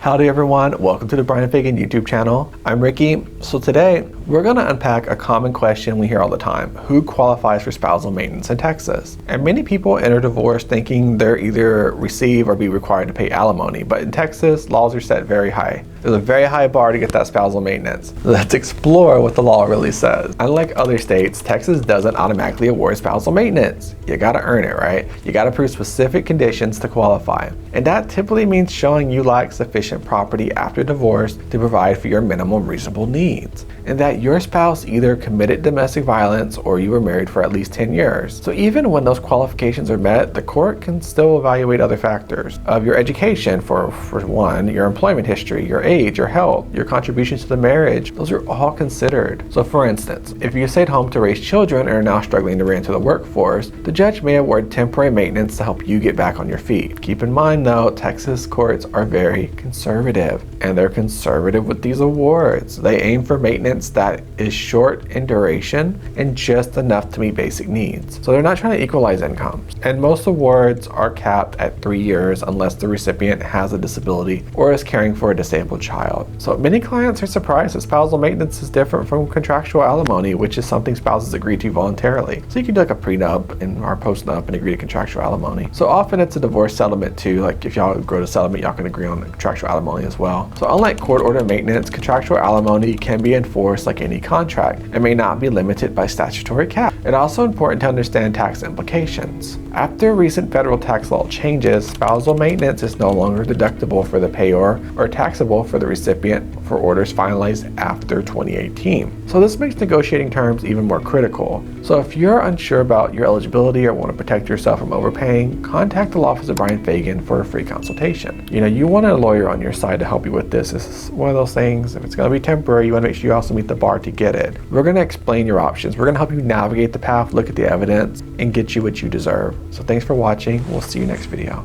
Howdy everyone, welcome to the Bryan and Fagan YouTube channel. I'm Ricky. So today, we're going to unpack a common question we hear all the time. Who qualifies for spousal maintenance in Texas? And many people enter divorce thinking they're either receive or be required to pay alimony, but in Texas, laws are set very high. There's a very high bar to get that spousal maintenance. Let's explore what the law really says. Unlike other states, Texas doesn't automatically award spousal maintenance. You gotta earn it, right? You gotta prove specific conditions to qualify. And that typically means showing you lack sufficient property after divorce to provide for your minimum reasonable needs, and that your spouse either committed domestic violence or you were married for at least 10 years. So even when those qualifications are met, the court can still evaluate other factors of your education, for one, your employment history, your age, your health, your contributions to the marriage. Those are all considered. So for instance, if you stayed home to raise children and are now struggling to re-enter the workforce, the judge may award temporary maintenance to help you get back on your feet. Keep in mind though, Texas courts are very conservative, and they're conservative with these awards. They aim for maintenance that is short in duration and just enough to meet basic needs. So they're not trying to equalize incomes. And most awards are capped at 3 years unless the recipient has a disability or is caring for a disabled child. So many clients are surprised that spousal maintenance is different from contractual alimony, which is something spouses agree to voluntarily. So you can do like a prenup or postnup and agree to contractual alimony. So often it's a divorce settlement too. Like if y'all go to settlement, y'all can agree on contractual alimony as well. So unlike court order maintenance, contractual alimony can be enforced like any contract and may not be limited by statutory cap. It's also important to understand tax implications. After recent federal tax law changes, spousal maintenance is no longer deductible for the payor or taxable for the recipient for orders finalized after 2018. So this makes negotiating terms even more critical. So if you're unsure about your eligibility or want to protect yourself from overpaying, contact the law office of Bryan Fagan for a free consultation. You want a lawyer on your side to help you with this. This is one of those things, if it's going to be temporary, you want to make sure you also meet the bar to get it. We're going to explain your options. We're going to help you navigate the path, look at the evidence, and get you what you deserve. So thanks for watching. We'll see you next video.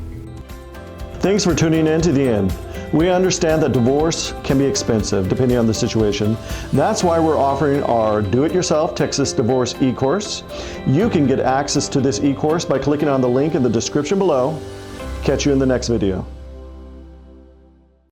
Thanks for tuning in to the end. We understand that divorce can be expensive depending on the situation. That's why we're offering our Do-It-Yourself Texas Divorce e-course. You can get access to this e-course by clicking on the link in the description below. Catch you in the next video.